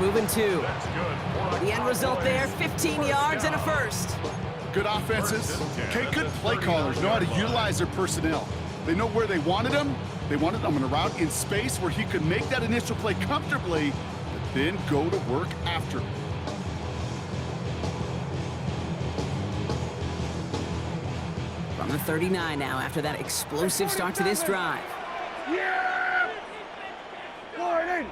moving two. The end result there, 15 yards and a first. Good offenses. Okay, good play callers know how to utilize their personnel. They know where they wanted him. They wanted him in a route in space where he could make that initial play comfortably, but then go to work after. From the 39 now after that explosive start to this drive. Yeah! Warning!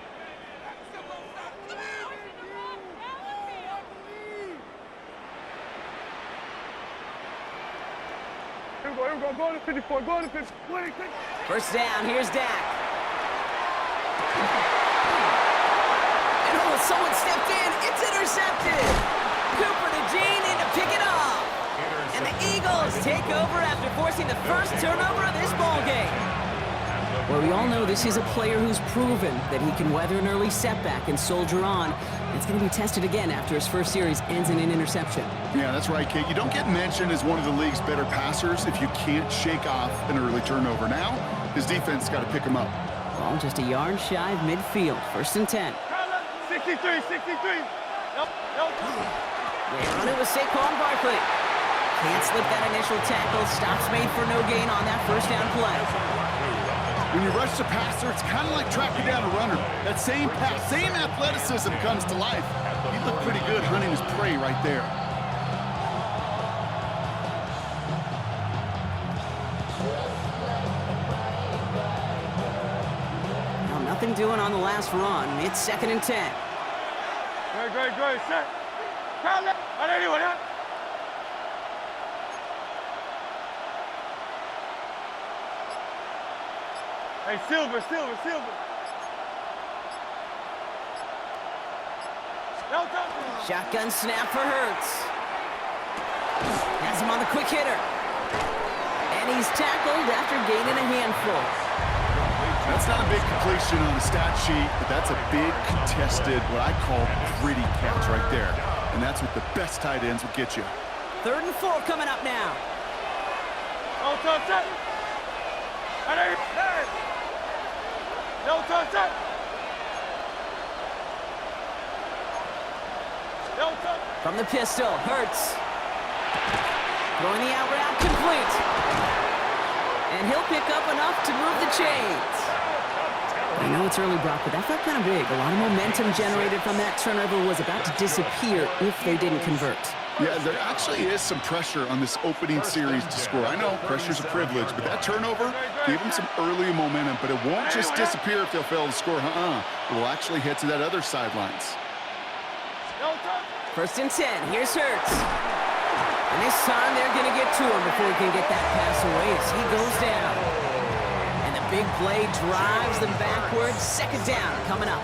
Here we go, go to 54, go to 50. First down, here's Dak. And oh, someone stepped in, it's intercepted! Cooper to Gene in to pick it off. And the Eagles take over after forcing the first turnover of this ball game. Well, we all know this is a player who's proven that he can weather an early setback and soldier on. It's going to be tested again after his first series ends in an interception. Yeah, that's right, Kate. You don't get mentioned as one of the league's better passers if you can't shake off an early turnover. Now, his defense got to pick him up. Ball just a yard shy of midfield. First and 10. 63, 63. Nope. They run it with Saquon Barkley. Can't slip that initial tackle. Stops made for no gain on that first down play. When you rush the passer, it's kind of like tracking down a runner. That same pass, same athleticism comes to life. He looked pretty good hunting his prey right there. Now nothing doing on the last run. It's second and 10. Great. Set. Crowd. Anyone, huh? Hey, Silver. Shotgun snap for Hurts. Has him on the quick hitter. And he's tackled after gaining a handful. That's not a big completion on the stat sheet, but that's a big contested, what I call gritty catch right there. And that's what the best tight ends will get you. 3rd and 4 coming up now. No touch. No touch. No touch. From the pistol, Hurts. Throwing the out route complete. And he'll pick up enough to move the chains. I know it's early, Brock, but that felt kind of big. A lot of momentum generated from that turnover was about to disappear if they didn't convert. Yeah, there actually is some pressure on this opening series to score. I know pressure's a privilege, but that turnover gave them some early momentum, but it won't just disappear if they'll fail to score. It will actually head to that other sidelines. First and 10, here's Hurts. And this time they're going to get to him before he can get that pass away as he goes down. And the big play drives them backwards. Second down coming up.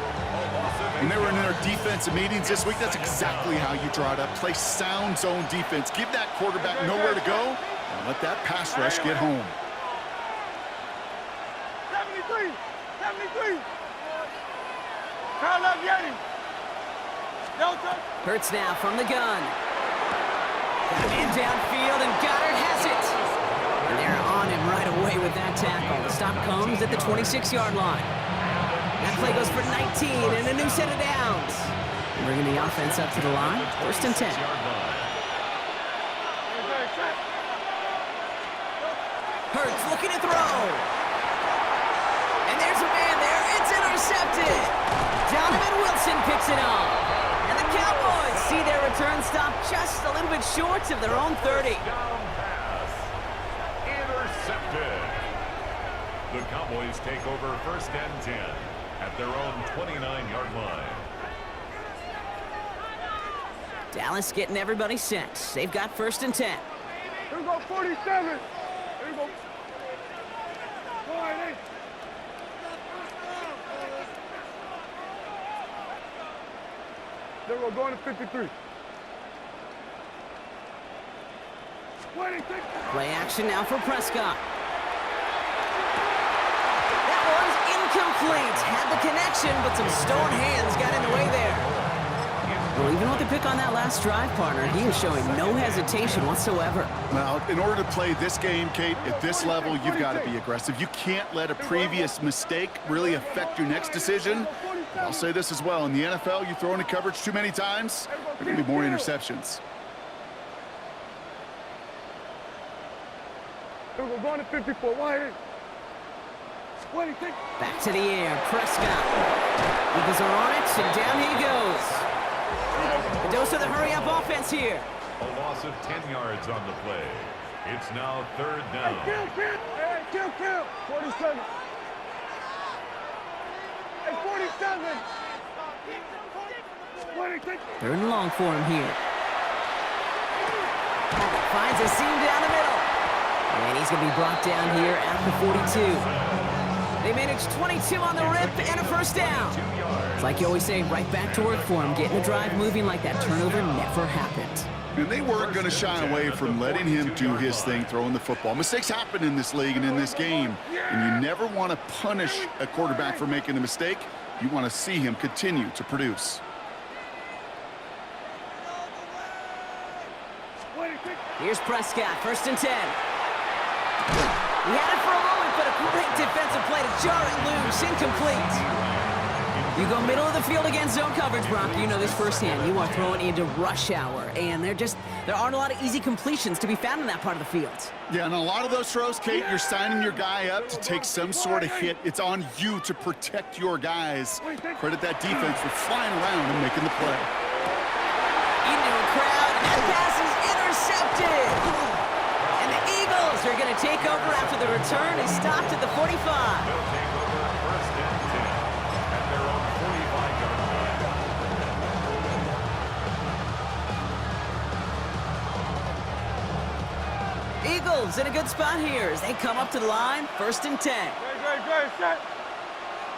When they were in their defensive meetings this week, that's exactly how you draw it up. Play sound zone defense. Give that quarterback nowhere to go, and let that pass rush get home. 73. Carl up, Yeti. No touch. Hurts now from the gun. Got him in downfield, and Goddard has it. And they're on him right away with that tackle. The stop comes at the 26-yard line. That play goes for 19 and a new set of downs. Bringing the offense up to the line. First and 10. Hurts looking to throw. And there's a man there. It's intercepted. Donovan Wilson picks it up. And the Cowboys see their return stop just a little bit short of their own 30. Intercepted. The Cowboys take over first and 10 at their own 29-yard line. Dallas getting everybody set. They've got first and 10. Here we go, 47. Here we go. There we go, going to 53. Play action now for Prescott. That one's incomplete. Had the connection, but some stone hands got in the way there. Well, even with the pick on that last drive, partner, he is showing no hesitation whatsoever. Well, in order to play this game, Kate, at this level, you've got to be aggressive. You can't let a previous mistake really affect your next decision. I'll say this as well. In the NFL, you throw into coverage too many times, there are going to be more interceptions. We're going to 54. Wide. Back to the air. Prescott. Eagles are on it, and down he goes. A dose of the hurry-up offense here. A loss of 10 yards on the play. It's now third down. Hey, kill. 47. Hey, 47. 26. Third and long for him here. Finds a seam down the middle. And he's going to be brought down here at the 42. They managed 22 on the rip and a first down. It's like you always say, right back to work for him. Getting the drive moving like that turnover never happened. And they weren't going to shy away from letting him do his thing, throwing the football. Mistakes happen in this league and in this game. And you never want to punish a quarterback for making a mistake. You want to see him continue to produce. Here's Prescott, first and 10. He had it for a moment, but a great defensive play to jar it loose, incomplete. You go middle of the field against zone coverage, Brock. You know this firsthand. You are throwing into rush hour, and there aren't a lot of easy completions to be found in that part of the field. Yeah, and a lot of those throws, Kate, you're signing your guy up to take some sort of hit. It's on you to protect your guys. Credit that defense for flying around and making the play. Into a crowd, and that pass is intercepted. And the Eagles are going to take over after the return is stopped at the 45. They'll take over first and 10 at their own 45-yard line. Eagles in a good spot here as they come up to the line, first and 10. Great. Set.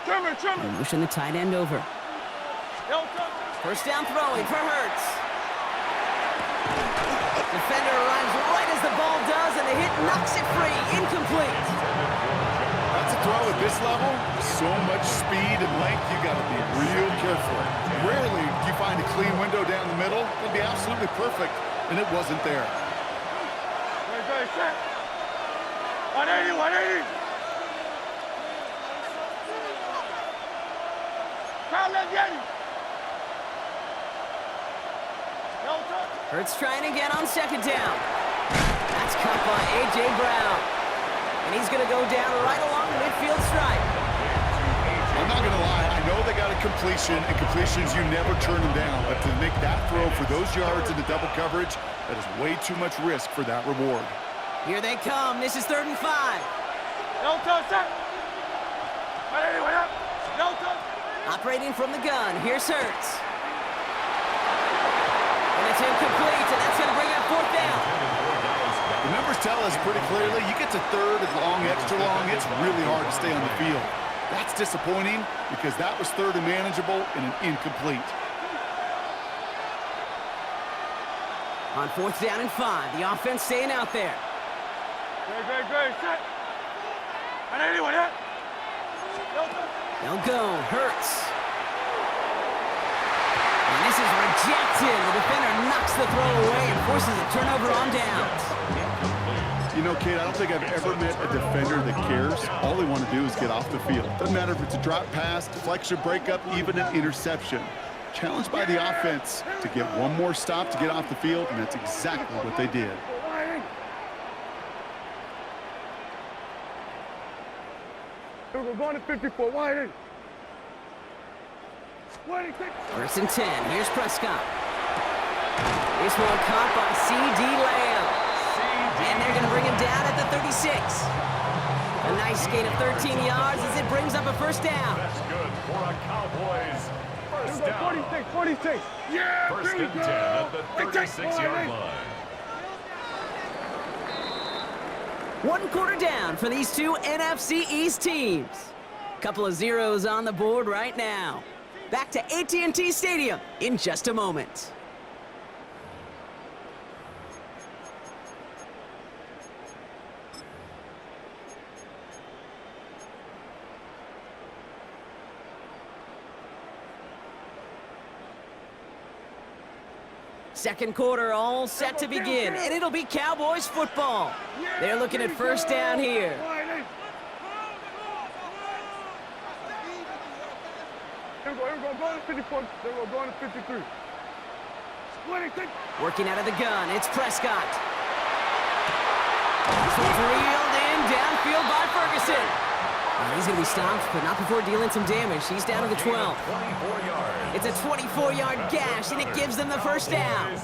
Trimmer. They motion the tight end over. First down throwing for Hurts. Defender arrives right as the ball does, and the hit knocks it free. Incomplete. That's a throw at this level. So much speed and length, you got to be real careful. Rarely do you find a clean window down the middle. It'd be absolutely perfect, and it wasn't there. Great. Set. 180. Crowd left Yeti. Hurts trying again on second down. That's caught by A.J. Brown. And he's going to go down right along the midfield stripe. I'm not going to lie. I know they got a completion, and completions, you never turn them down. But to make that throw for those yards into double coverage, that is way too much risk for that reward. Here they come. This is 3rd and 5. No touch. 180. No touch. Operating from the gun. Here's Hurts. And it's incomplete, and that's going to bring up 4th down. The numbers tell us pretty clearly, you get to 3rd and long, extra long, it's really hard to stay on the field. That's disappointing because that was 3rd and manageable and an incomplete. On 4th down and 5, the offense staying out there. Great. Set. 180. They'll go. Hurts. And this is rejected. The defender knocks the throw away and forces a turnover on downs. You know, Kate, I don't think I've ever met a defender that cares. All they want to do is get off the field. Doesn't matter if it's a drop pass, deflection, breakup, even an interception. Challenged by the offense to get one more stop to get off the field, and that's exactly what they did. We're going to 54. Wide. 1st and 10. Here's Prescott. This one caught by C.D. Lamb. And they're going to bring him down at the 36. A nice gain of 13 yards as it brings up a first down. That's good for a Cowboys first down. 46. Yeah, First and 10 at the 36-yard line. 1 quarter down for these two NFC East teams. Couple of zeros on the board right now. Back to AT&T Stadium in just a moment. Second quarter all set to begin, and it'll be Cowboys football. They're looking at first down here. Here we going to 54. They were going to 53. 26. Working out of the gun, it's Prescott. This one's reeled in downfield by Ferguson. He's going to be stopped, but not before dealing some damage. He's down to the 12. It's a 24-yard gash, and it gives them the first down.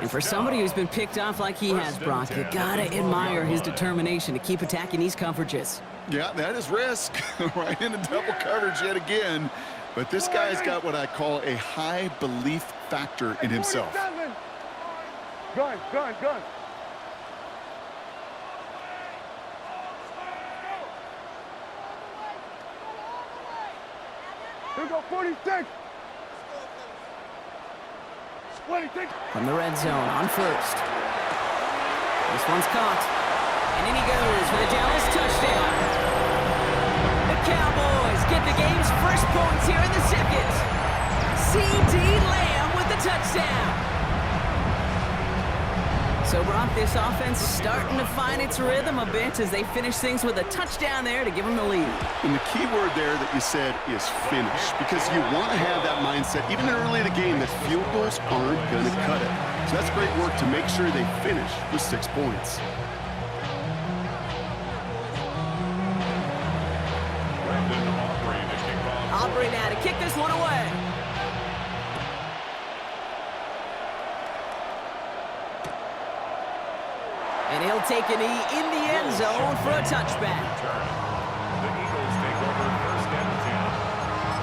And for somebody who's been picked off like he has, Brock, you gotta admire his determination to keep attacking these coverages. Yeah, that is risk. Right into double coverage yet again. But this guy's got what I call a high belief factor in himself. Gun. Here we go, 46. 26. From the red zone on first. This one's caught. And in he goes for the Dallas touchdown. The Cowboys get the game's first points here in the second. C.D. Lamb with the touchdown. So, Brock, this offense is starting to find its rhythm a bit as they finish things with a touchdown there to give them the lead. And the key word there that you said is finish, because you want to have that mindset, even early in the game, that field goals aren't going to cut it. So that's great work to make sure they finish with 6 points. Aubrey now to kick this one away. And he'll take a knee in the end zone for a touchback. The Eagles take over first and 10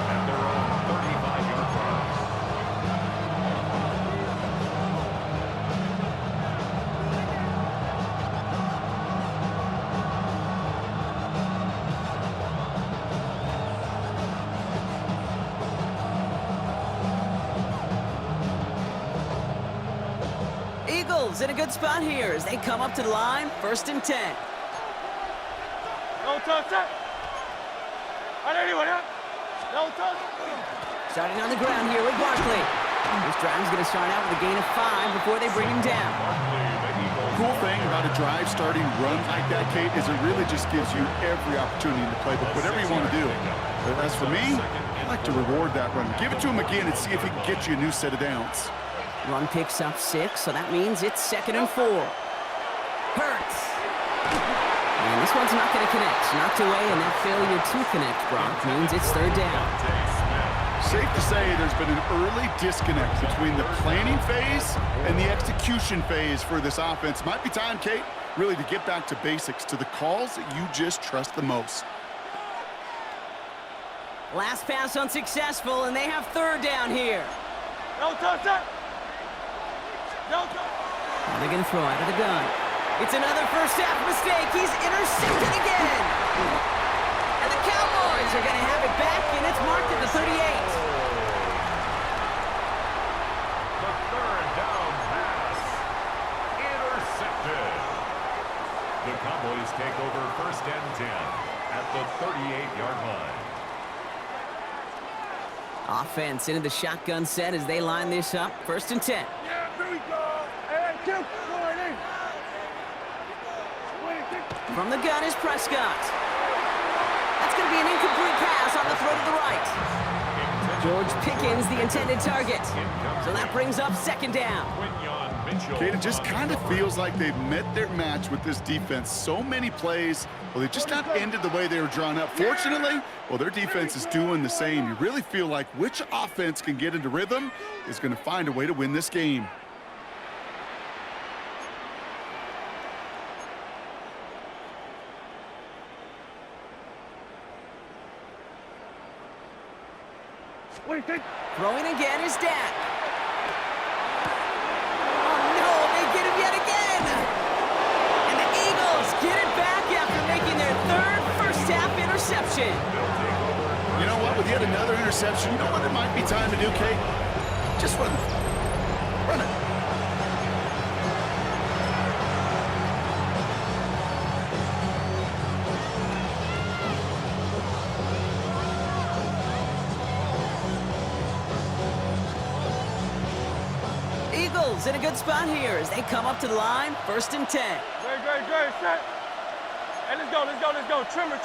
at their own 35-yard line. Eagles in a good spot here as they come up to the line, first and 10. No touch. No touch. Starting on the ground here with Barkley. This drive's going to start out with a gain of 5 before they bring him down. Cool thing about a drive starting run like that, Kate, is it really just gives you every opportunity to play whatever you want to do. But as for me, I like to reward that run. Give it to him again and see if he can get you a new set of downs. Run picks up 6, so that means it's 2nd and 4. Hurts. And this one's not going to connect. Knocked away, and that failure to connect, Brock, means it's 3rd down. Safe to say there's been an early disconnect between the planning phase and the execution phase for this offense. Might be time, Kate, really to get back to basics, to the calls that you just trust the most. Last pass unsuccessful, and they have 3rd down here. No touch. Now they're going to throw out of the gun. It's another first half mistake. He's intercepted again. And the Cowboys are going to have it back, and it's marked at the 38. The 3rd down pass. Intercepted. The Cowboys take over first and 10 at the 38-yard line. Offense into the shotgun set as they line this up. 1st and 10. Yeah, here we go. Hey, 2, 40. From the gun is Prescott. That's going to be an incomplete pass on the throw to the right. George Pickens, the intended target. So that brings up 2nd down. Kate, it just kind of feels like they've met their match with this defense. So many plays, well, they just not ended the way they were drawn up. Fortunately, well, their defense is doing the same. You really feel like which offense can get into rhythm is going to find a way to win this game. Throwing again is Dak. Oh, no, they get him yet again. And the Eagles get it back after making their 3rd first-half interception. You know what? With yet another interception, you know what it might be time to do, Kate? Just run it. Run it. Eagles in a good spot here as they come up to the line, 1st and 10. Great, set. Hey, let's go. Trimmer.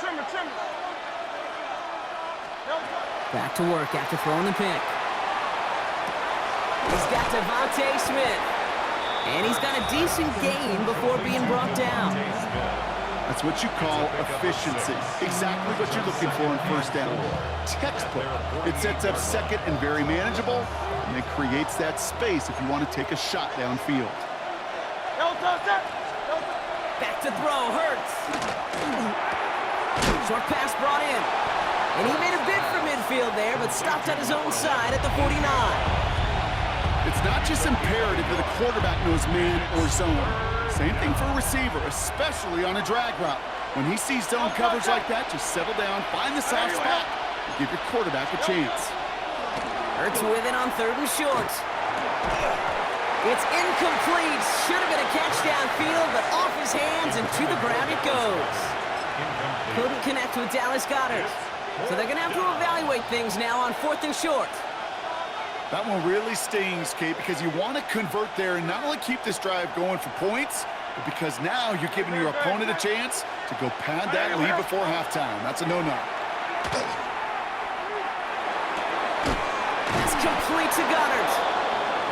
Back to work after throwing the pick. He's got Devontae Smith. And he's got a decent gain before being brought down. That's what you call efficiency. Exactly what you're looking for in first down. Textbook. It sets up second and very manageable, and it creates that space if you want to take a shot downfield. Back to throw, Hurts. Short pass brought in. And he made a bid for midfield there, but stopped at his own side at the 49. It's not just imperative that a quarterback knows man or zone. Same thing for a receiver, especially on a drag route. When he sees zone coverage like that, just settle down, find the soft spot, and give your quarterback a chance. Hurts with it on 3rd and short. It's incomplete. Should have been a catch downfield, but off his hands and to the ground it goes. Couldn't connect with Dallas Goedert. So they're going to have to evaluate things now on 4th and short. That one really stings, Kate, because you want to convert there and not only keep this drive going for points, but because now you're giving your opponent a chance to go pad that lead before halftime. That's a no-no. That's complete to Goedert.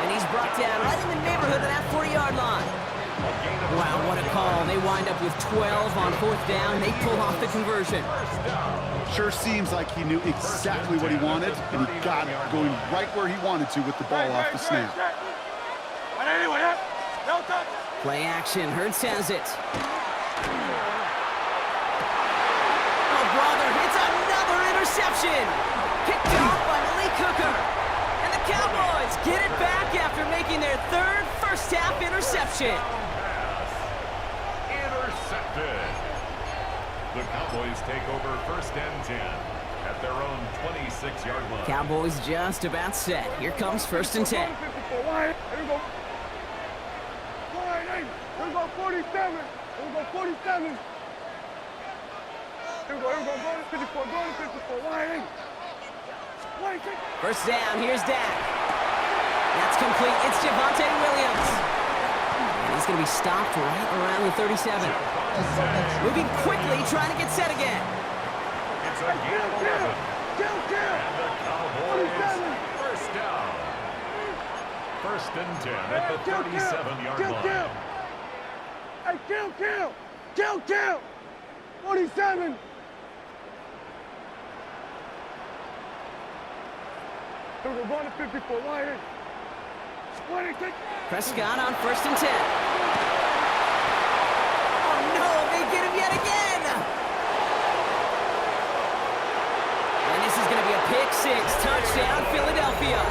And he's brought down right in the neighborhood of that 40-yard line. Wow, what a call. They wind up with 12 on 4th down. They pull off the conversion. Sure seems like he knew exactly what he wanted, and he got it going right where he wanted to with the ball off the snap. Play action. Hurts has it. Oh, brother, it's another interception. Picked off by Lee Cooker. And the Cowboys get it back after making their 3rd first-half interception. Intercepted. The Cowboys take over 1st and 10 at their own 26-yard line. Cowboys just about set. Here comes 1st and 10. Here we go. 47. Here we go, 47. Here we go, go to 54, go to 54. Wide 8. 1st down, here's Dak. That's complete. It's Javonte Williams. And he's going to be stopped right around the 37. Moving quickly, trying to get set again. It's a gain of 11. And the Cowboys 1st down. 1st and 10 at the 37-yard line. Hey, kill. 47. Here we go, going to 54. Wide 8. Prescott on 1st and 10. Oh, no, they get him yet again. And this is going to be a pick 6. Touchdown, Philadelphia.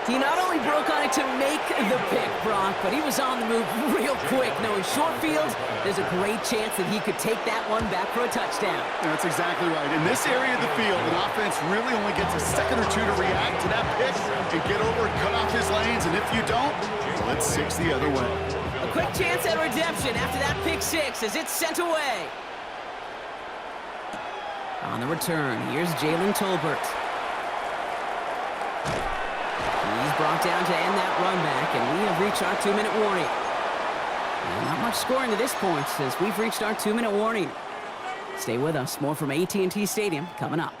He not only broke on it to make the pick, Brock, but he was on the move real quick. Knowing short fields, there's a great chance that he could take that one back for a touchdown. That's exactly right. In this area of the field, an offense really only gets a second or two to react to that pick and get over and cut off his lanes. And if you don't, well, it's 6 the other way. A quick chance at redemption after that pick 6 as it's sent away. On the return, here's Jalen Tolbert. He's brought down to end that run back, and we have reached our 2-minute warning. And not much scoring to this point as we've reached our 2-minute warning. Stay with us. More from AT&T Stadium coming up.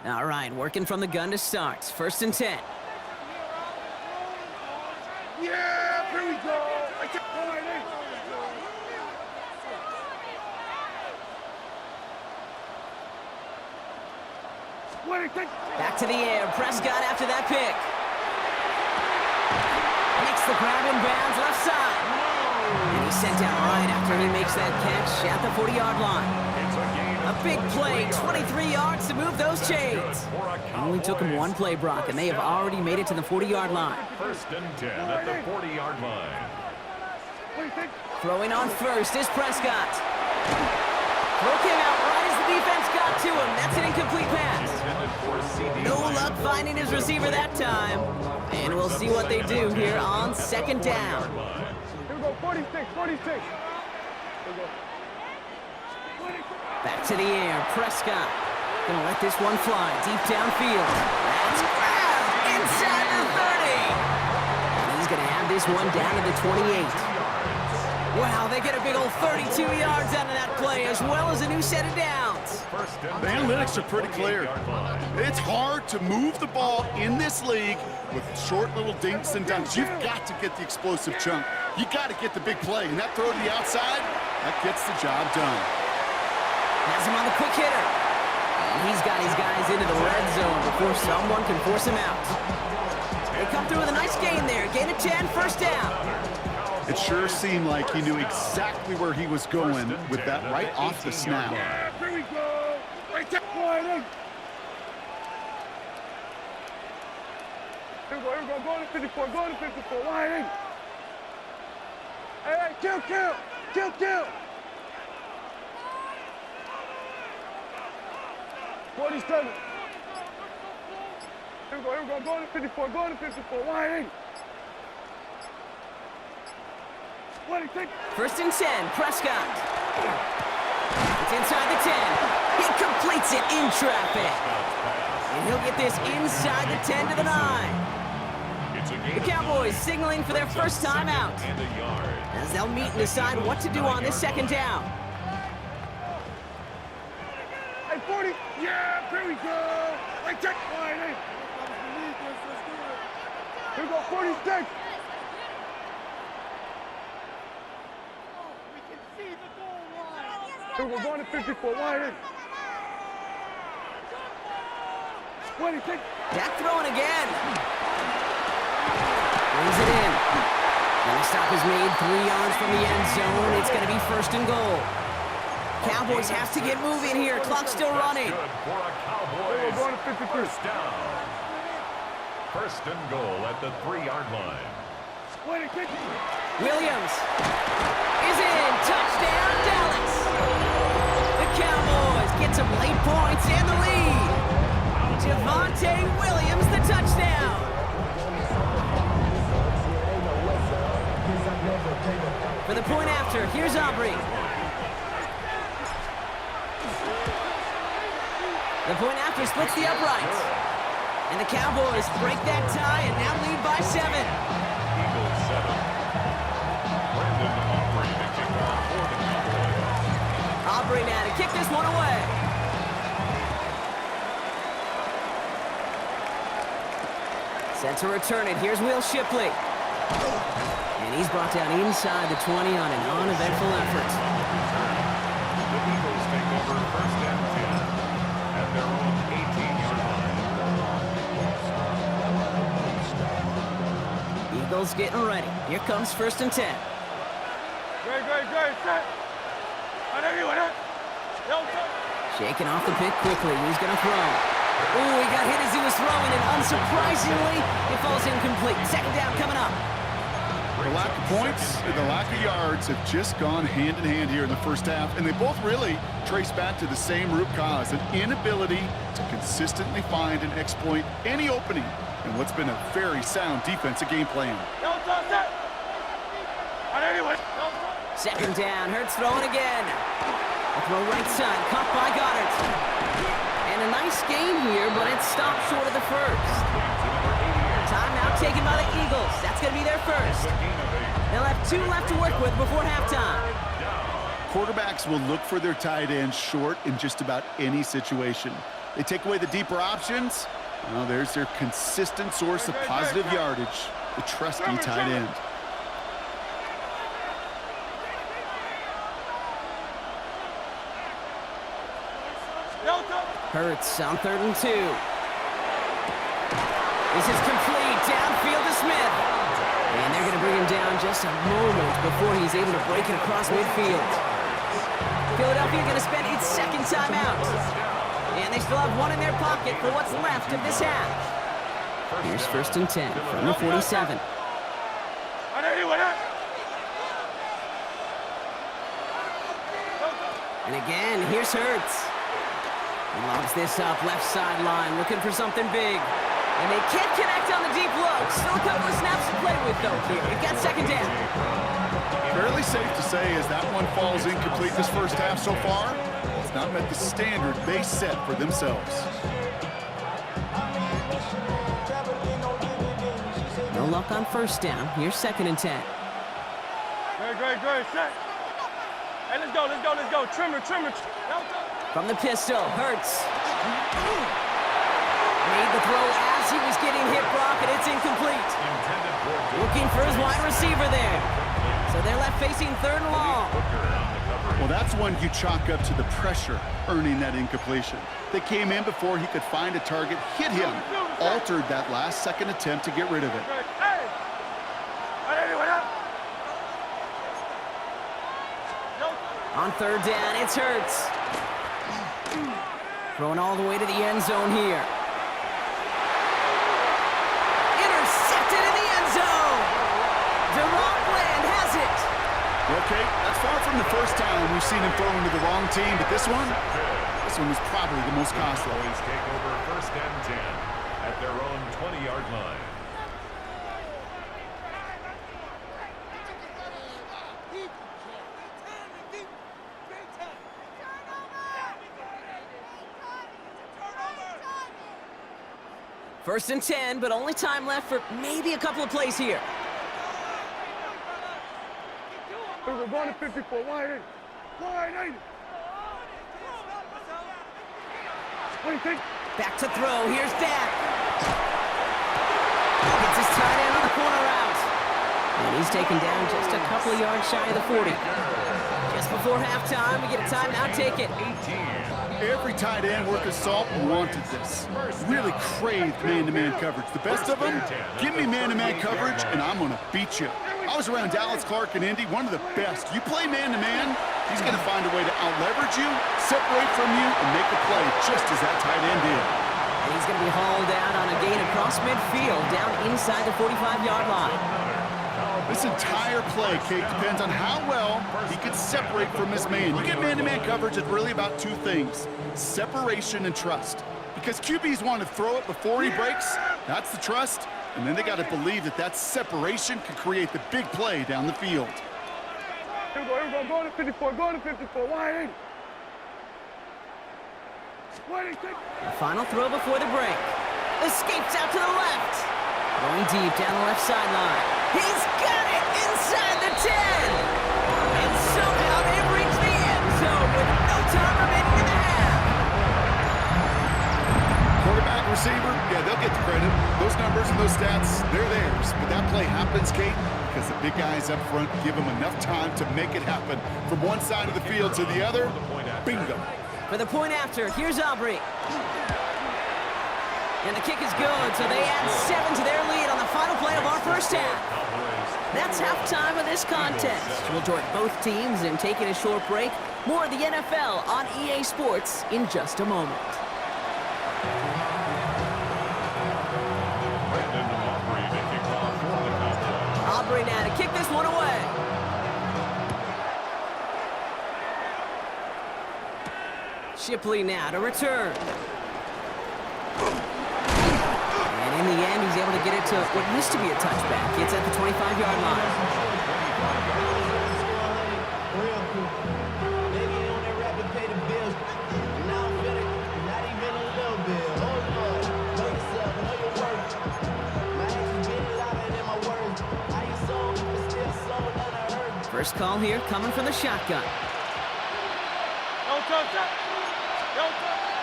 All right, working from the gun to start. 1st and 10. Yeah, here we go. Back to the air. Prescott after that pick. Makes the grab in bounds left side. And he's sent down right after he makes that catch at the 40-yard line. A big play, 23 yards to move those chains. Only took him one play, Brock, and they have already made it to the 40-yard line. 1st and 10 at the 40-yard line. Throwing on 1st is Prescott. Throw came out right as the defense got to him. That's an incomplete pass. No luck finding his receiver that time. And we'll see what they do here on 2nd down. Here we go, 46. Back to the air, Prescott. Gonna let this one fly deep downfield. That's grabbed inside the 30. And he's gonna have this one down to the 28. Wow, they get a big old 32 yards out of that play, as well as a new set of downs. The analytics are pretty clear. It's hard to move the ball in this league with short little dinks and dunks. You've got to get the explosive chunk. You got to get the big play, and that throw to the outside, that gets the job done. Has him on the quick hitter. And he's got his guys into the red zone before someone can force him out. They come through with a nice gain there. Gain of 10, first down. It sure seemed like he knew exactly where he was going with that right off the snap. Here we go. Right there. Here we go. Go to 54. Go to 54. Wide in. Hey, kill. 47. Here we go. Go to 54. Go to 54. Wide in. 26. First and 10, Prescott. It's inside the 10. He completes it in traffic. And he'll get this inside the 10 to the 9. The Cowboys signaling for their first time out, as they'll meet and decide what to do on this second down. Hey, 40. Yeah, here we go. Right check. Wide in. Here we go, 46. Here we're going to 54, wide in. 26. Dak throwing again. Brings it in. And the stop is made 3 yards from the end zone. It's going to be first and goal. Cowboys have to get moving here. Clock's still running. Good for a Cowboys. We're going to 53. First down. First and goal at the 3-yard line. 26. Williams is in. Touchdown, Dallas. The Cowboys get some late points and the lead. Javonte Williams, the touchdown. For the point after, here's Aubrey. The point after splits the uprights. And the Cowboys break that tie and now lead by 7. Eagles 7. Brandon Aubrey to kick off for the Cowboys. Aubrey now to kick this one away. Set to return it. Here's Will Shipley. And he's brought down inside the 20 on an uneventful effort. The Eagles take over first and 10 at their own 18-yard line. Eagles getting ready. Here comes first and 10. Great. Set. On everyone, huh? Shaking off the pick quickly. He's going to throw. Ooh, he got hit as he was throwing, and unsurprisingly, it falls incomplete. Second down coming up. The lack of points and the lack of yards have just gone hand in hand here in the first half, and they both really trace back to the same root cause, an inability to consistently find and exploit any opening in what's been a very sound defensive game plan. Set. On everyone. Second down. Hurts throwing again. A throw right side. Caught by Goddard. And a nice gain here, but it's stopped short of the first. Timeout taken by the Eagles. That's going to be their first. They'll have 2 left to work with before halftime. Quarterbacks will look for their tight end short in just about any situation. They take away the deeper options. Well, there's their consistent source of positive yardage, the trusty tight end. Hurts on 3rd and 2. This is complete. Downfield to Smith. And they're going to bring him down just a moment before he's able to break it across midfield. Philadelphia going to spend its second timeout. And they still have 1 in their pocket for what's left of this half. Here's first and 10 from the 47. And again, here's Hurts. He lobs this up left sideline, looking for something big. And they can't connect on the deep look. Still a couple of snaps to play with, though, here. They've got second down. Fairly safe to say as that one falls incomplete this first half so far, it's not met the standard they set for themselves. No luck on first down. Here's second and 10. Great, set. Hey, let's go. Trimmer. From the pistol, Hurts. Made the throw as he was getting hit, Brock, and it's incomplete. Looking for his wide receiver there. So they're left facing 3rd and long. Well, that's one you chalk up to the pressure earning that incompletion. They came in before he could find a target, hit him, altered that last-second attempt to get rid of it. On 3rd down, it's Hurts. Throwing all the way to the end zone here. Intercepted in the end zone. Deron Bland has it. Okay, that's far from the first time we've seen him throw into the wrong team, but this one was probably the most costly. Always take over 1st and 10 at their own 20-yard line. First and 10, but only time left for maybe a couple of plays here. We're going to 54. Wide 8. What do you think? Back to throw. Here's Dak. Gets his tight end on the corner out. And he's taken down just a couple of yards shy of the 40. Just before halftime, we get a timeout. Take it. Every tight end worth his salt wanted this. Really craved man-to-man coverage. The best of them, give me man-to-man coverage, and I'm going to beat you. I was around Dallas, Clark, and Indy, one of the best. You play man-to-man, he's going to find a way to out-leverage you, separate from you, and make the play just as that tight end did. And he's going to be hauled out on a gain across midfield, down inside the 45-yard line. This entire play, Kate, depends on how well he can separate from his man. You get man-to-man coverage, it's really about two things, separation and trust. Because QBs want to throw it before he breaks, that's the trust, and then they got to believe that that separation can create the big play down the field. Here we go. Going to 54. Wide 8. The final throw before the break. Escapes out to the left. Going deep down the left sideline. He's got it inside the 10. And somehow they've reached the end zone with no time remaining in the half. Quarterback, receiver, yeah, they'll get the credit. Those numbers and those stats, they're theirs. But that play happens, Kate, because the big guys up front give them enough time to make it happen. From one side of the field to the other, bingo. For the point after, here's Aubrey. And the kick is good, so they add 7 to their lead on the final play of our first half. That's halftime of this contest. We'll join both teams in taking a short break. More of the NFL on EA Sports in just a moment. Aubrey now to kick this one away. Shipley now to return. And in the end, he's able to get it to what used to be a touchback. It's at the 25-yard line. First call here coming from the shotgun.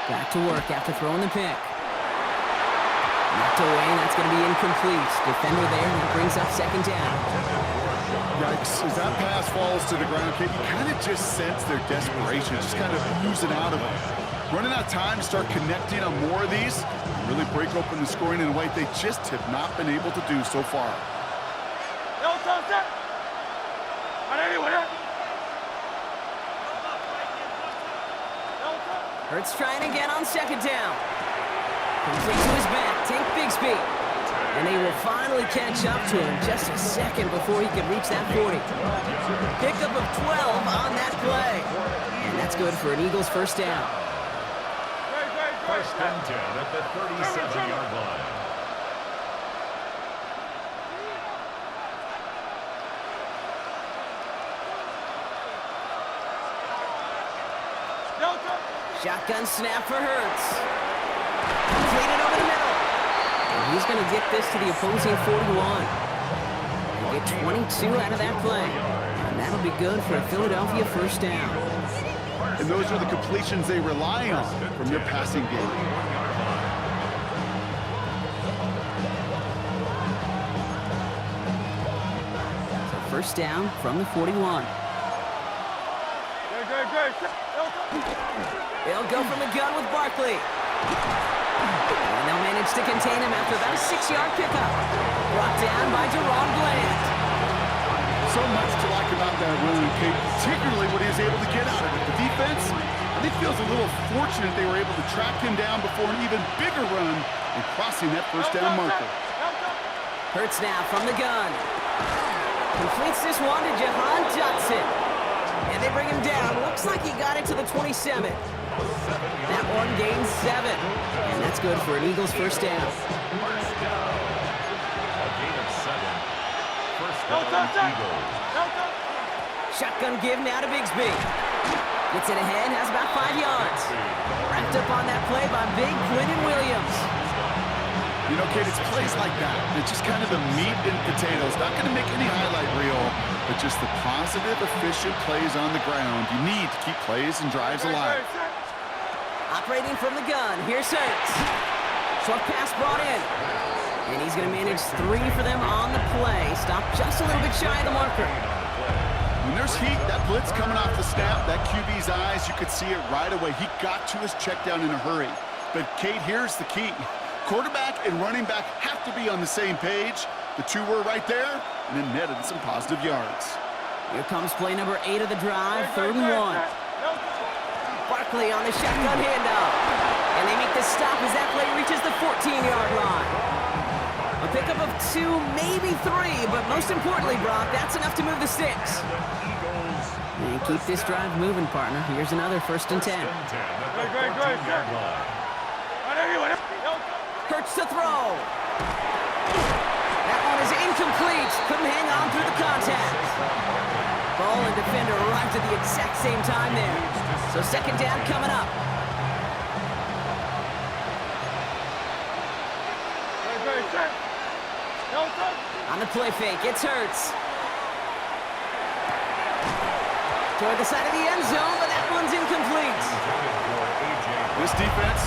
Back to work after throwing the pick. Knocked away, and that's going to be incomplete. Defender there, and that brings up 2nd down. Yikes, as that pass falls to the ground, Kate, you kind of just sense their desperation, just kind of oozing out of them. Running out of time to start connecting on more of these, really break open the scoring in a way they just have not been able to do so far. Hurts trying again on 2nd down. Complete to his back, Tank Bigsby. And they will finally catch up to him just a second before he could reach that 40. Pickup of 12 on that play. And that's good for an Eagles first down. First and 10 at the 37-yard line. Shotgun snap for Hurts. Completed over the middle. And he's going to get this to the opposing 41. They get 22 out of that play. And That'll be good for a Philadelphia first down. And those are the completions they rely on from their passing game. So first down from the 41. They'll go from the gun with Barkley. And they'll manage to contain him after about a 6-yard pickup. Brought down by Deron Bland. So much to like about that run, Kate, particularly what he was able to get out of it. The defense, I think, feels a little fortunate they were able to track him down before an even bigger run and crossing that first down marker. Hurts now from the gun. Completes this one to Jahan Dotson. And they bring him down. Looks like he got it to the 27. That one gains 7. And that's good for an Eagles first down. First down. A gain of 7. First down, Eagles. Shotgun give now to Bigsby. Gets it ahead, has about 5 yards. Wrapped up on that play by big Quentin Williams. You know, Kate, it's plays like that. It's just kind of the meat and potatoes. Not going to make any highlight reel, but just the positive, efficient plays on the ground. You need to keep plays and drives alive. Operating from the gun, here's Hurts. Short pass brought in. And he's going to manage 3 for them on the play. Stopped just a little bit shy of the marker. When there's heat, that blitz coming off the snap, that QB's eyes, you could see it right away. He got to his check down in a hurry. But, Kate, here's the key. Quarterback and running back have to be on the same page. The two were right there, and then netted some positive yards. Here comes play number 8 of the drive, 3rd and 1. Barkley on the shotgun handoff. And they make the stop as that play reaches the 14-yard line. A pickup of 2, maybe 3, but most importantly, Brock, that's enough to move the sticks. And keep this drive moving, partner. Here's another 1st and 10. Hurts to throw. That one is incomplete. Couldn't hang on through the contact. Ball and defender arrived at the exact same time there. So 2nd down coming up. On the play fake, it's Hurts. Toward the side of the end zone, but that one's incomplete. This defense,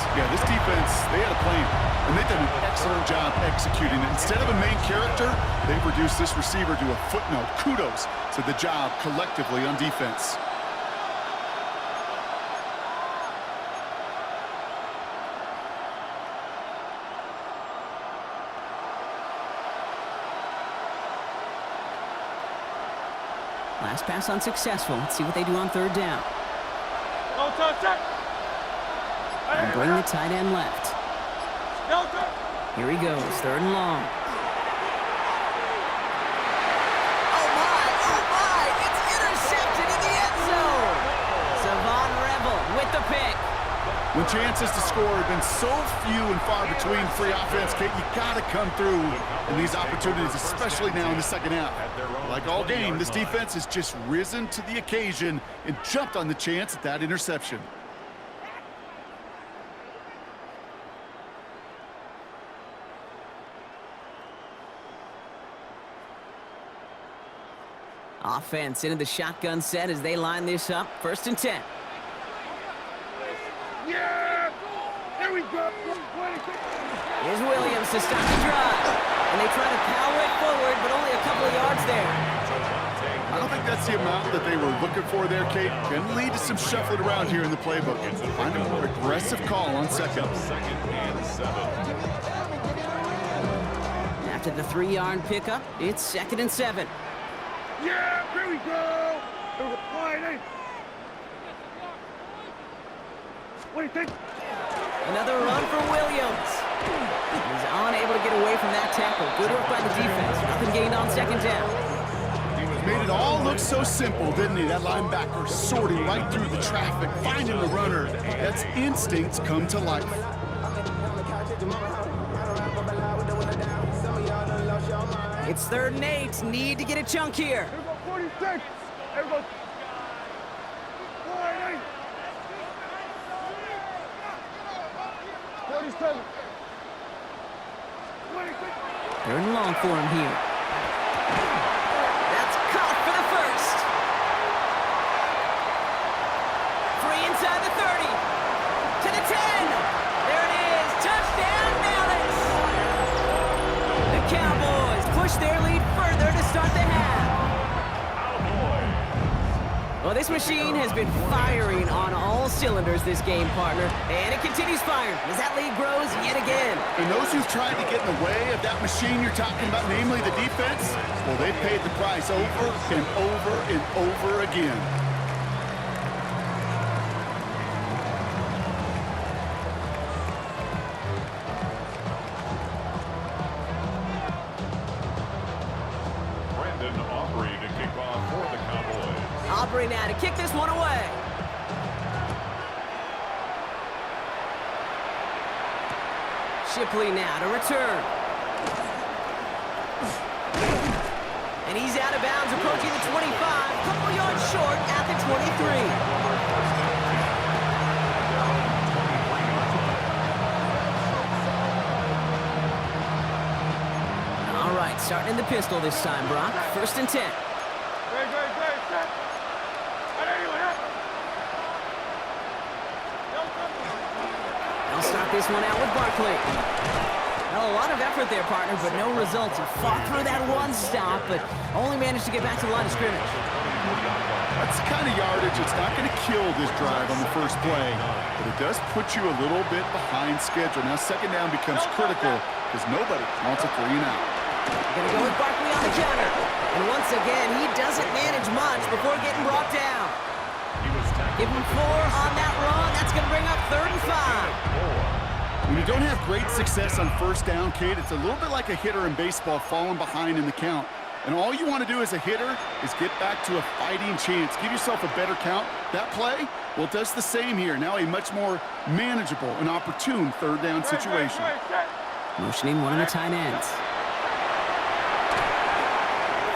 they had a plan, and they've done an excellent job executing it. Instead of a main character, they've reduced this receiver to a footnote. Kudos to the job collectively on defense. Last pass unsuccessful. Let's see what they do on 3rd down. And bring the tight end left. Here he goes, 3rd and long. Oh my, it's intercepted in the end zone. Savon Rebel with the pick. When chances to score have been so few and far between free offense, Kate, you got to come through in these opportunities, especially now in the 2nd half. Like all game, this defense has just risen to the occasion and jumped on the chance at that interception. Offense into the shotgun set as they line this up. 1st and 10. Yeah! There we go! Here's Williams to stop the drive. And they try to power it forward, but only a couple of yards there. I don't think that's the amount that they were looking for there, Kate. Can lead to some shuffling around here in the playbook. Find a more aggressive call on 2nd. After the 3-yard pickup, it's 2nd and 7. Yeah, here we go! What do you think? Another run for Williams. He's unable to get away from that tackle. Good work by the defense. Nothing gained on 2nd down. Made it all look so simple, didn't he? That linebacker sorting right through the traffic, finding the runner. That's instincts come to life. It's 3rd and 8. Need to get a chunk here. Here we go, 46. Here we go. 48. 47. 26. 3rd and long for him here. That's caught for the 1st. Murray inside the 30. To the 10. There it is. Touchdown, Dallas. The Cowboys push their lead further to start the half. Well, this machine has been firing on all cylinders this game, partner. And it continues firing as that lead grows yet again. And those who've tried to get in the way of that machine you're talking about, namely the defense, well, they've paid the price over and over and over again. Aubrey now to kick this one away. Shipley now to return. And he's out of bounds, approaching the 25, couple yards short at the 23. All right, starting in the pistol this time, Brock. 1st and 10. They'll start this one out with Barkley. Well, a lot of effort there, partner, but no results. He fought through that one stop, but only managed to get back to the line of scrimmage. That's the kind of yardage it's not going to kill this drive on the first play, but it does put you a little bit behind schedule. Now, 2nd down becomes critical because nobody wants a 3 and out. Going to go with Barkley on the counter. And once again, he doesn't manage much before getting brought down. Give him 4 on that run. That's going to bring up 3rd and 5. When you don't have great success on 1st down, Kate, it's a little bit like a hitter in baseball falling behind in the count. And all you want to do as a hitter is get back to a fighting chance. Give yourself a better count. That play, well, it does the same here. Now a much more manageable and opportune 3rd down situation. Motioning one of the tight ends.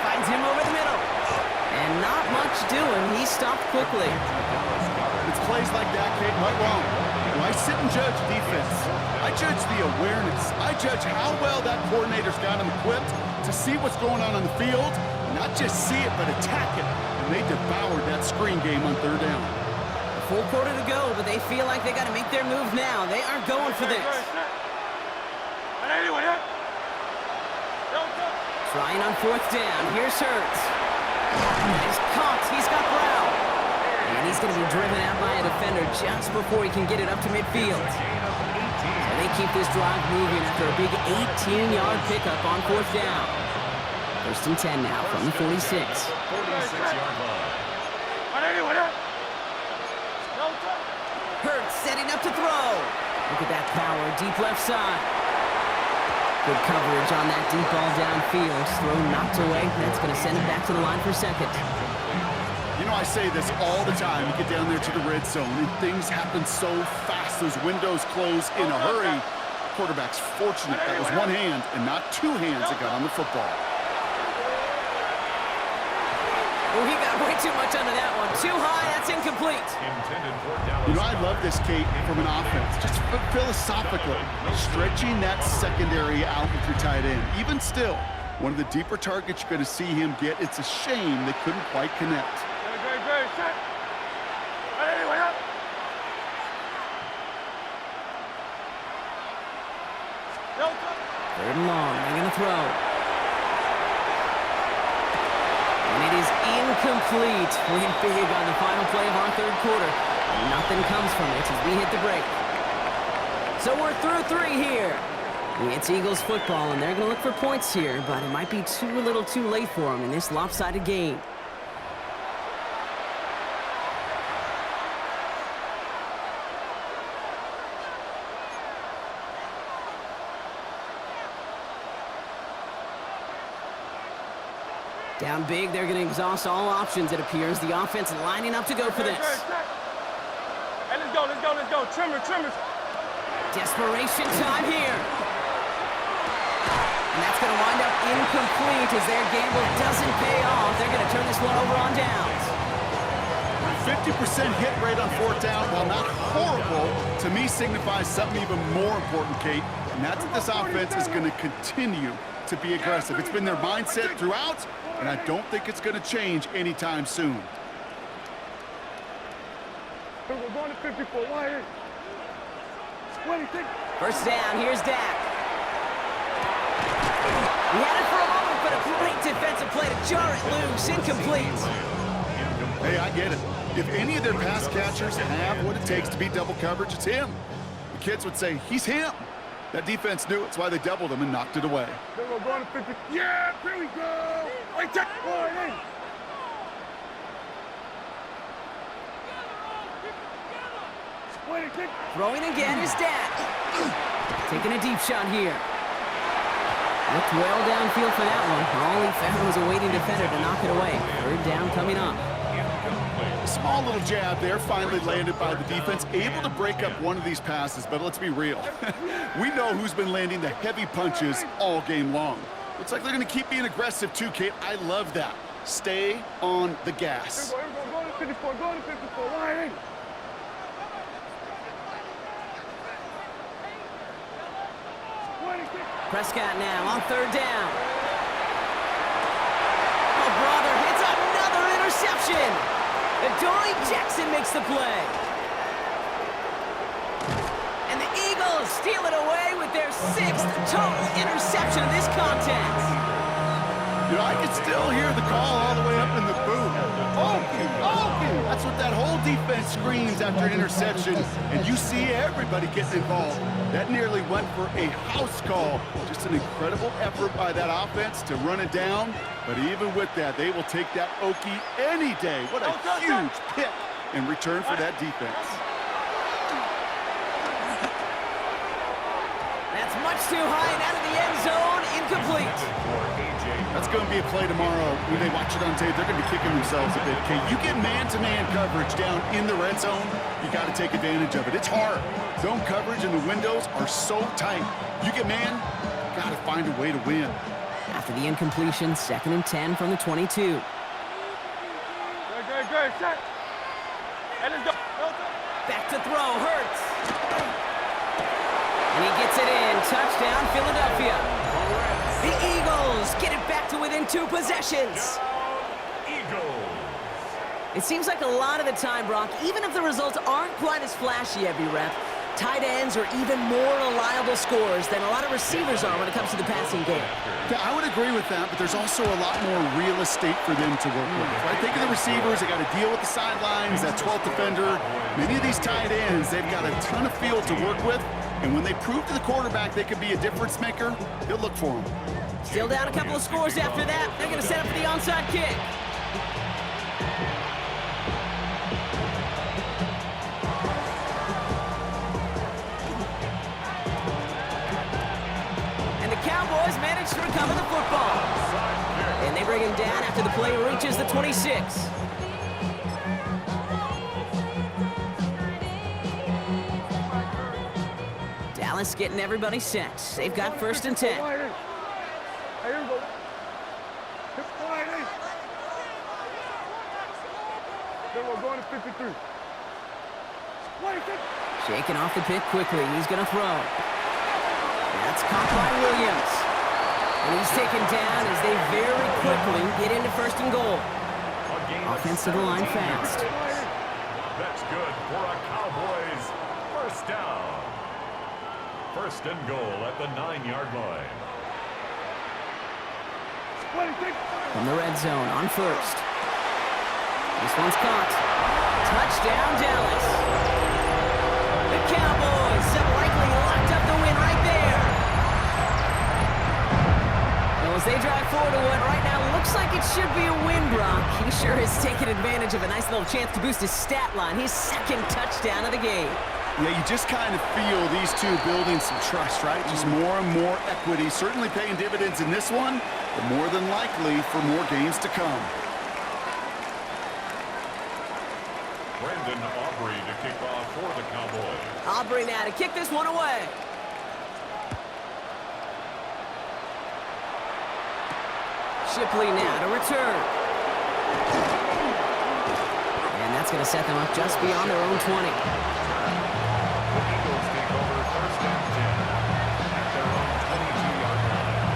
Finds him over the middle. And not much doing. He stopped quickly. It's plays like that, Kate, what wrong? When I sit and judge defense, I judge the awareness. I judge how well that coordinator's got him equipped to see what's going on the field, and not just see it, but attack it. And they devoured that screen game on 3rd down. A full quarter to go, but they feel like they got to make their move now. They aren't going for this. Trying on 4th down. Here's Hurts. He's caught. He's got Brown. And he's going to be driven out by a defender just before he can get it up to midfield. So they keep this drive moving after a big 18-yard pickup on 4th down. 1st and 10 now from the 46. 46-yard line. Hurts setting up to throw. Look at that power, deep left side. Good coverage on that deep ball downfield. Throw knocked away. That's going to send it back to the line for 2nd. You know, I say this all the time. You get down there to the red zone, and things happen so fast. Those windows close in a hurry. Quarterback's fortunate that was one hand and not 2 hands that got on the football. Oh, he got way too much under that one. Too high, that's incomplete. You know, I love this, Kate, from an offense. Just philosophically, stretching that secondary out with your tight end. Even still, one of the deeper targets you're going to see him get. It's a shame they couldn't quite connect. 3rd and long. They're going to throw. And it is incomplete. Went big on the final play of our 3rd quarter. Nothing comes from it as we hit the break. So we're through 3 here. It's Eagles football, and they're going to look for points here, but it might be too little too late for them in this lopsided game. Down big, they're going to exhaust all options, it appears. The offense lining up to go for this. Hey, let's go. Trimmer. Desperation time here. And that's going to wind up incomplete as their gamble doesn't pay off. They're going to turn this one over on downs. 50% hit rate on 4th down, while not horrible, to me signifies something even more important, Kate. And that's that this offense is going to continue to be aggressive. It's been their mindset throughout, and I don't think it's going to change anytime soon. We're going to 54. Wide. 26. First down, here's Dak. He had it for a moment, but a great defensive play to jar it loose. Incomplete. Hey, I get it. If any of their pass catchers have what it takes to beat double coverage, it's him. The kids would say, he's him. That defense knew it. That's why they doubled him and knocked it away. We're going to 50. Yeah, here we go. Right there. Wide. Throwing again is Dak. Taking a deep shot here. Looked well downfield for that one. All he found was a waiting defender to knock it away. Third down coming up. A small little jab there, finally landed by the defense. Able to break up one of these passes, but let's be real. We know who's been landing the heavy punches all game long. Looks like they're going to keep being aggressive too, Kate. I love that. Stay on the gas. Here we go. Go to 54. Go to 54. Wide. Prescott now on third down. Oh, brother, hits another interception. Adoree Jackson makes the play. And the Eagles steal it away with their 6th total interception of this contest. You know, I can still hear the call all the way up in the booth. Okay. That's what that whole defense screams after an interception, and you see everybody getting involved. That nearly went for a house call. Just an incredible effort by that offense to run it down, but even with that, they will take that Okie any day. What a huge pick in return for that defense. That's much too high and out of the end zone, incomplete. That's going to be a play tomorrow. When they watch it on tape, they're going to be kicking themselves a bit. Okay, you get man-to-man coverage down in the red zone, you got to take advantage of it. It's hard. Zone coverage and the windows are so tight. You get man, you got to find a way to win. After the incompletion, 2nd and 10 from the 22. Good. Set. And let's go. Back to throw, Hurts. And he gets it in. Touchdown, Philadelphia. The Eagles get it back to within 2 possessions. Eagles. It seems like a lot of the time, Brock, even if the results aren't quite as flashy every rep, tight ends are even more reliable scorers than a lot of receivers are when it comes to the passing game. Yeah, I would agree with that, but there's also a lot more real estate for them to work with. Right? Think of the receivers. They got to deal with the sidelines, that 12th defender. Many of these tight ends, they've got a ton of field to work with, and when they prove to the quarterback they could be a difference maker, he'll look for them. Still down a couple of scores after that. They're going to set up for the onside kick. And the Cowboys manage to recover the football. And they bring him down after the play reaches the 26. Dallas getting everybody set. They've got 1st and 10. Here we go. Then we're going to 53. Shaking off the pick quickly. He's going to throw. That's caught by Williams. And he's taken down as they very quickly get into 1st and goal. Offensive line fast. That's good for a Cowboys 1st down. 1st and goal at the 9-yard line. From the red zone on 1st. This one's caught. Touchdown, Dallas. The Cowboys have likely locked up the win right there. Well, as they drive forward to what right now looks like it should be a win, Brock. He sure has taken advantage of a nice little chance to boost his stat line. His 2nd touchdown of the game. Yeah, you just kind of feel these two building some trust, right? Just more and more equity. Certainly paying dividends in this one, but more than likely for more games to come. Brandon Aubrey to kick off for the Cowboys. Aubrey now to kick this one away. Shipley now to return. And that's going to set them up just beyond their own 20. Eagles take over 1st and 10 at their own 22-yard line.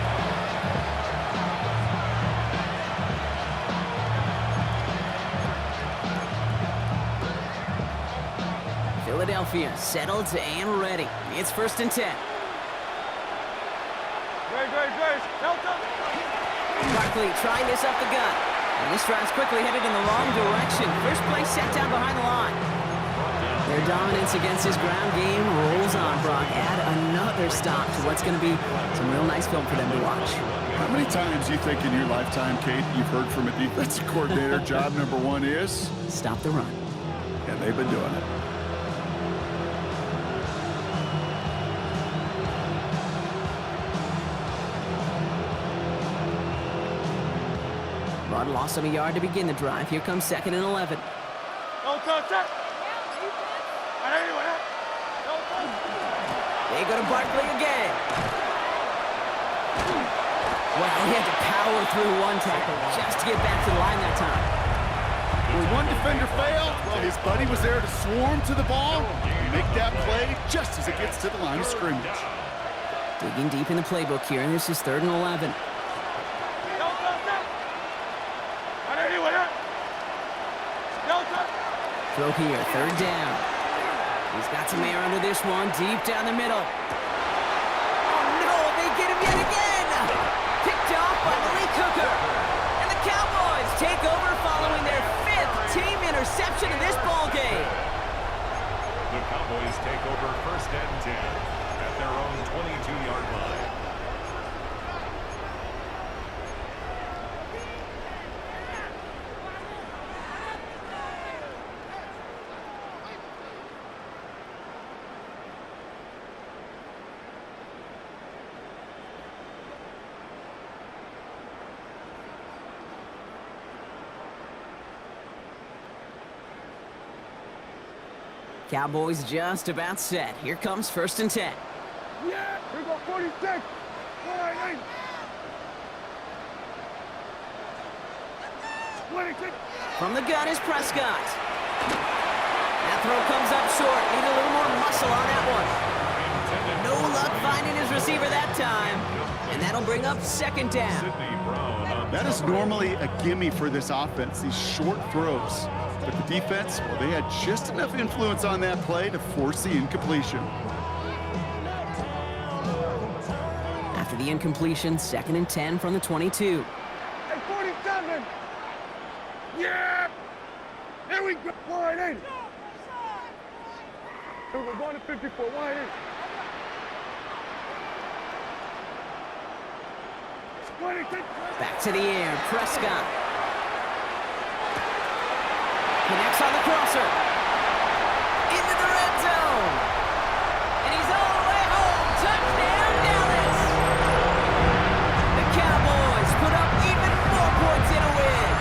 Philadelphia, settled and ready. It's 1st and 10. Grace. Delta. Barkley trying this up the gut. And this drive's quickly headed in the wrong direction. First play set down behind the line. Their dominance against his ground game rolls on, Brock. Add another stop to what's going to be some real nice film for them to watch. How many times do you think in your lifetime, Kate, you've heard from a defensive coordinator, job number one is? Stop the run. Yeah, they've been doing it. Rod lost him a yard to begin the drive. Here comes 2nd and 11. Don't touch it. They go to Barkley again. Well, he had to power through one tackle just to get back to the line that time. When one defender failed, well, his buddy was there to swarm to the ball and make that play just as it gets to the line of scrimmage. Digging deep in the playbook here, and this is 3rd and 11. Throw here, 3rd down. He's got some air under this one, deep down the middle. Oh no, they get him yet again! Picked off by Malik Hooker. And the Cowboys take over following their 5th team interception in this ball game. The Cowboys take over 1st and 10 at their own 22-yard line. Cowboys just about set. Here comes 1st and 10. Yeah, we got 46. 26. From the gun is Prescott. That throw comes up short. Need a little more muscle on that one. No luck finding his receiver that time. And that'll bring up 2nd down. That is normally a gimme for this offense, these short throws. But the defense, well, they had just enough influence on that play to force the incompletion. After the incompletion, 2nd and 10 from the 22. Hey, 47. Yeah. There we go. Line 8. We're going to 54. Line 8. 26. Back to the air. Prescott. Connects on the crosser. Into the red zone. And he's all the way home. Touchdown, Dallas. The Cowboys put up even more points in a win.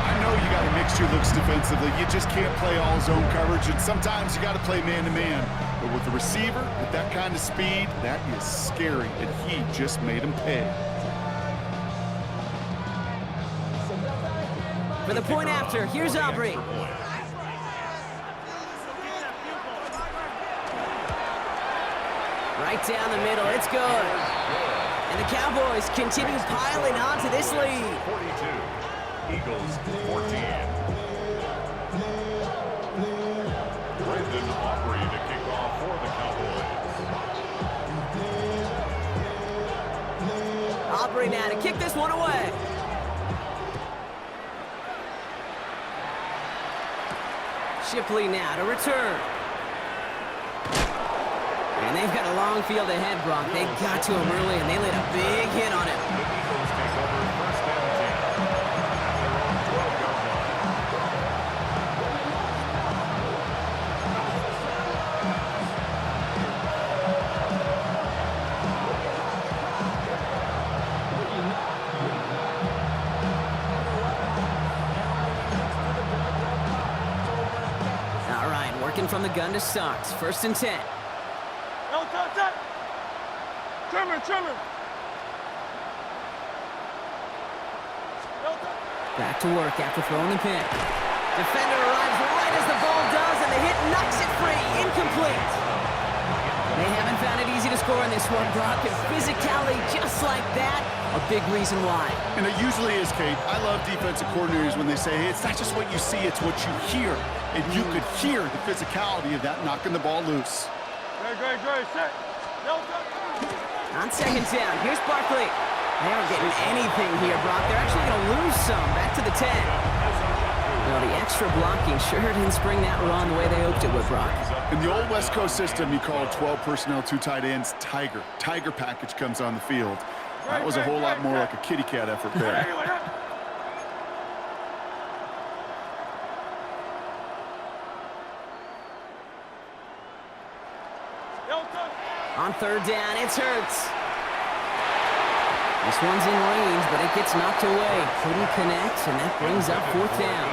I know you got to mix your looks defensively. You just can't play all zone coverage, and sometimes you got to play man-to-man. But with the receiver, with that kind of speed, that is scary, and he just made him pay. For the point after, here's Aubrey. Right down the middle, it's good. And the Cowboys continue piling on to this lead. 42, Eagles 14. Brandon Aubrey to kick off for the Cowboys. Aubrey now to kick this one away. Shipley now to return. And they've got a long field ahead, Brock. They got to him early, and they laid a big hit on him. The Eagles take over 1st and 10 at their own 12-yard line. All right, working from the gun to start. 1st and 10. No touch it. Trimmer. Back to work after throwing the pick. Defender arrives right as the ball does, and the hit knocks it free. Incomplete. They haven't found it easy to score in this one, Brock, and physicality just like that, a big reason why. And it usually is, Kate. I love defensive coordinators when they say, hey, it's not just what you see, it's what you hear. And you could hear the physicality of that knocking the ball loose. Great, set. On second down, here's Barkley. They aren't getting anything here, Brock. They're actually going to lose some. Back to the 10. Well, the extra blocking sure didn't spring that run the way they hoped it would, Brock. In the old West Coast system, you call 12 personnel, 2 tight ends, Tiger. Tiger package comes on the field. That was a whole lot more like a kitty cat effort there. On third down, it's Hurts. This one's in range, but it gets knocked away. Couldn't connect, and that brings up fourth down.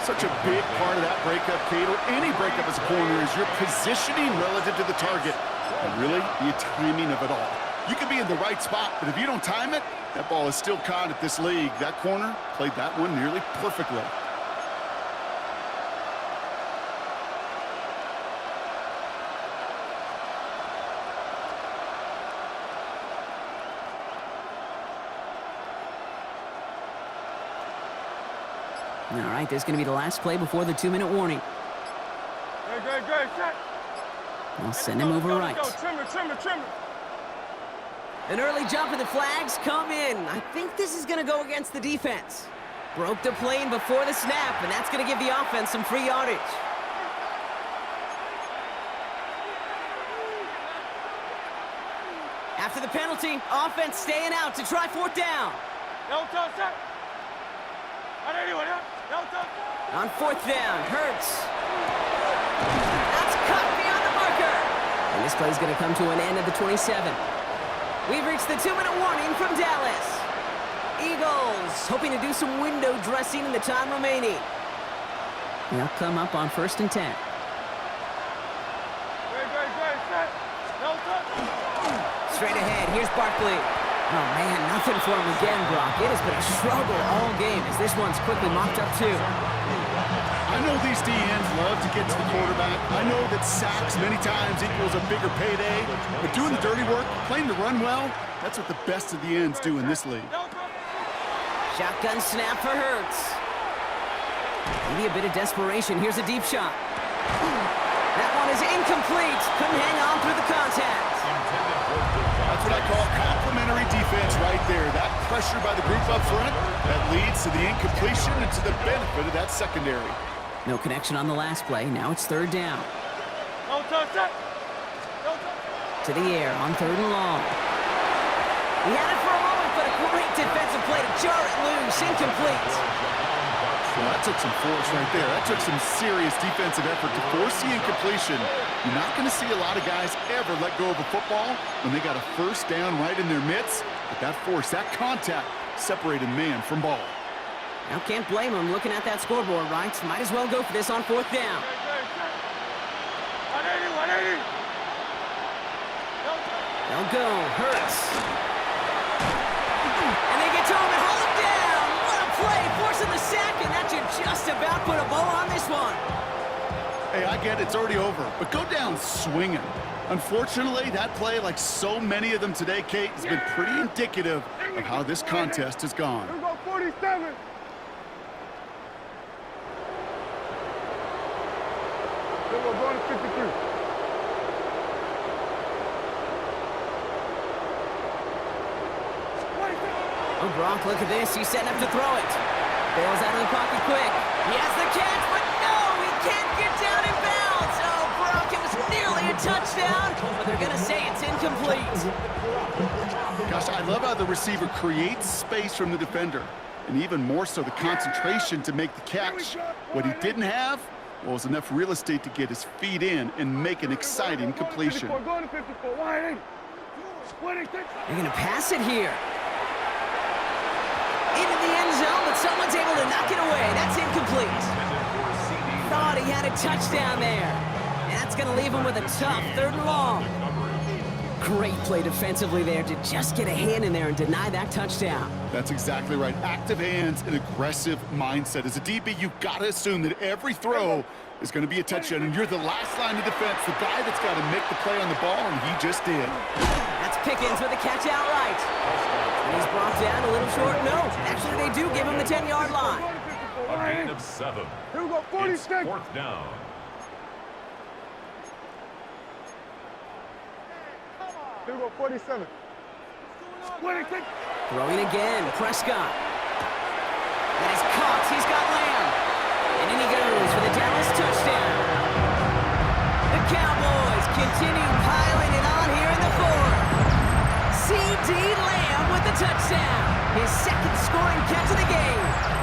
Such a big part of that breakup, Kate, or any breakup as a corner, is your positioning relative to the target. And really, the timing of it all. You can be in the right spot, but if you don't time it, that ball is still caught at this league. That corner played that one nearly perfectly. All right, this is going to be the last play before the 2-minute warning. Great, set. They'll send him over right. Trim it. An early jump and the flags come in. I think this is going to go against the defense. Broke the plane before the snap, and that's going to give the offense some free yardage. After the penalty, offense staying out to try fourth down. On fourth down, Hurts. That's cut beyond the marker. And this play's going to come to an end at the 27. We've reached the 2-minute warning from Dallas. Eagles hoping to do some window dressing in the time remaining. They'll come up on 1st and 10. Straight ahead, here's Barkley. Oh, man, nothing for him again, Brock. It has been a struggle all game as this one's quickly mopped up, too. I know these DNs love to get to the quarterback. I know that sacks many times equals a bigger payday. But doing the dirty work, playing the run well, that's what the best of the ends do in this league. Shotgun snap for Hurts. Maybe a bit of desperation. Here's a deep shot. That one is incomplete. Couldn't hang on through the contact. That's what I call complimentary defense right there. That pressure by the group up front, that leads to the incompletion and to the benefit of that secondary. No connection on the last play. Now it's third down. To the air on 3rd and long. He had it for a moment, but a great defensive play to jar it loose. Incomplete. Well, that took some force right there. That took some serious defensive effort to force the incompletion. You're not going to see a lot of guys ever let go of a football when they got a first down right in their midst. But that force, that contact, separated man from ball. Now can't blame him looking at that scoreboard, right? Might as well go for this on 4th down. 180. They'll go. Hurts. And they get to him and hold him down. What a play, forcing the sack, and that should just about put a bow on this one. Hey, I get it, it's already over, but go down swinging. Unfortunately, that play, like so many of them today, Kate, has been pretty indicative of how this contest has gone. Here we go, 47. Then we're going to 53. Oh, Brock, look at this. He's setting up to throw it. Bails out of the pocket quick. He has the catch, but no, he can't get down in bounds. Oh, Brock, it was nearly a touchdown, but they're going to say it's incomplete. Gosh, I love how the receiver creates space from the defender, and even more so the concentration to make the catch. What he didn't have was enough real estate to get his feet in and make an exciting completion. Going to 54. 180. They're going to pass it here. Into the end zone, but someone's able to knock it away. That's incomplete. Thought he had a touchdown there. And that's going to leave him with a tough 3rd and long. Great play defensively there to just get a hand in there and deny that touchdown. That's exactly right. Active hands and aggressive mindset. As a DB, you've got to assume that every throw is going to be a touchdown, and you're the last line of defense, the guy that's got to make the play on the ball, and he just did. That's Pickens with the catch outright. And he's brought down a little short. No, actually they do give him the 10-yard line. A gain of 7. Here we go, 46. It's 4th down. Here we go, 47. Throwing again, Prescott. That is caught. He's got Lamb. And in he goes for the Dallas touchdown. The Cowboys continue piling it on here in the 4th. C.D. Lamb with the touchdown. His second scoring catch of the game.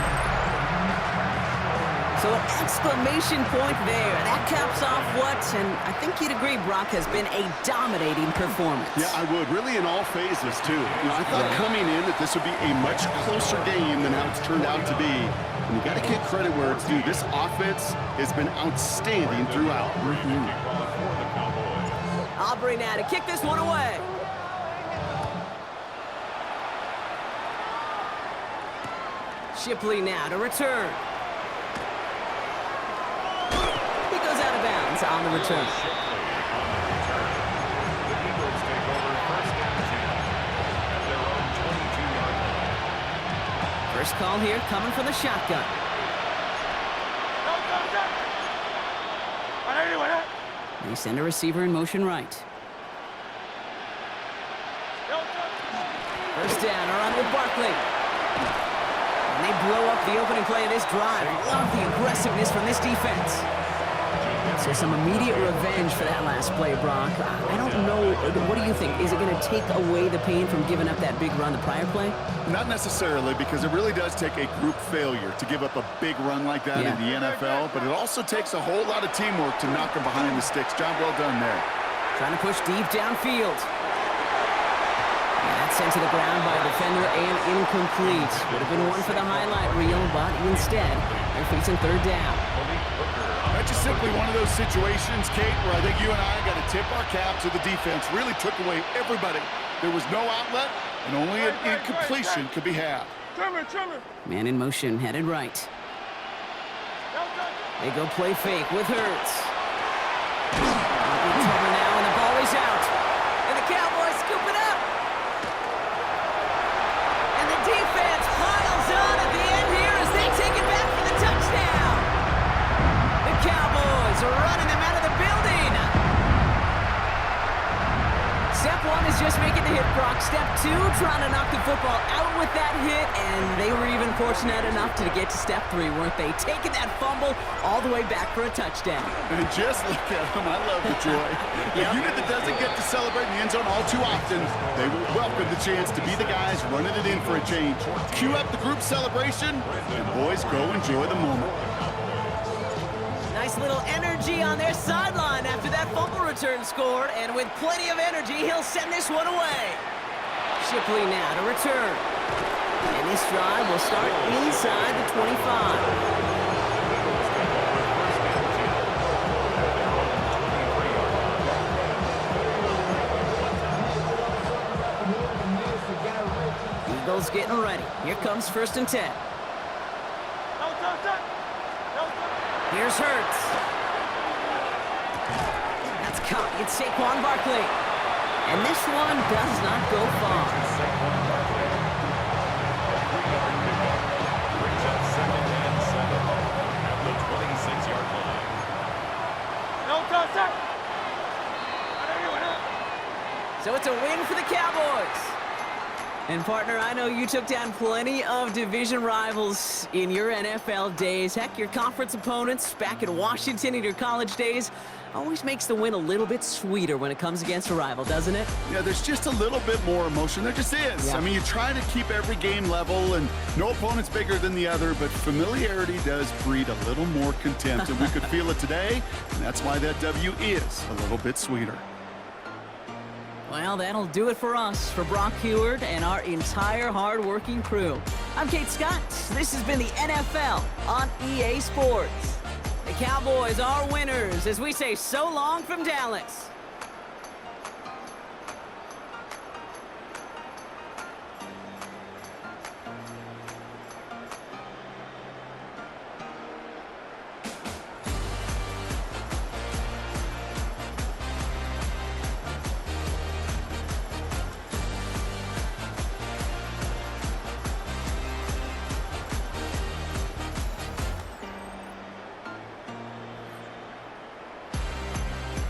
So an exclamation point there. That caps off what, and I think you'd agree, Brock, has been a dominating performance. Yeah, I would. Really in all phases, too. I thought coming in that this would be a much closer game than how it's turned out to be. And you got to give credit where it's due. This offense has been outstanding throughout. Aubrey now to kick this one away. Shipley now to return. He goes out of bounds on the return. The Eagles take over 1st and 10 at their own 22-yard line. First call here coming from the shotgun. They send a receiver in motion right. First down, around with Barkley. And they blow up the opening play of this drive. Love the aggressiveness from this defense. So some immediate revenge for that last play, Brock. I don't know. What do you think? Is it going to take away the pain from giving up that big run the prior play? Not necessarily, because it really does take a group failure to give up a big run like that in the NFL, but it also takes a whole lot of teamwork to knock them behind the sticks. Job well done there. Trying to push deep downfield. That's sent to the ground by a defender and incomplete. Would have been one for the highlight reel, but instead, they're facing 3rd down. That's just simply one of those situations, Kate, where I think you and I got to tip our cap to the defense. Really took away everybody. There was no outlet, and only an incompletion could be had. Man in motion, headed right. They go play fake with Hurts. In trouble now, and the ball is out. And the Cowboys scoop it up. And the defense piles on at the end here as they take it back for the touchdown. The Cowboys are running them out of the building. Step 1 is just making the hit, Brock. Step 2, trying to knock the football out with that hit, and they were even fortunate enough to get to step 3, weren't they? Taking that fumble all the way back for a touchdown. And just look at them. I love the joy. The unit that doesn't get to celebrate in the end zone all too often, they will welcome the chance to be the guys running it in for a change. Cue up the group celebration, and boys, go enjoy the moment. Nice little energy on their sideline after that fumble return scored, and with plenty of energy, he'll send this one away. Shipley now to return. And this drive will start inside the 25. Eagles getting ready. Here comes 1st and 10. Here's Hurts. That's caught. It's Saquon Barkley. And this one does not go far. Brings up 2nd and 7 at the 26-yard line. So it's a win for the Cowboys. And partner, I know you took down plenty of division rivals in your NFL days. Heck, your conference opponents back in Washington in your college days always makes the win a little bit sweeter when it comes against a rival, doesn't it? Yeah, there's just a little bit more emotion. There just is. Yeah. I mean, you try to keep every game level, and no opponent's bigger than the other, but familiarity does breed a little more contempt, and we could feel it today, and that's why that W is a little bit sweeter. Well, that'll do it for us, for Brock Heward and our entire hard-working crew. I'm Kate Scott. This has been the NFL on EA Sports. The Cowboys are winners as we say so long from Dallas.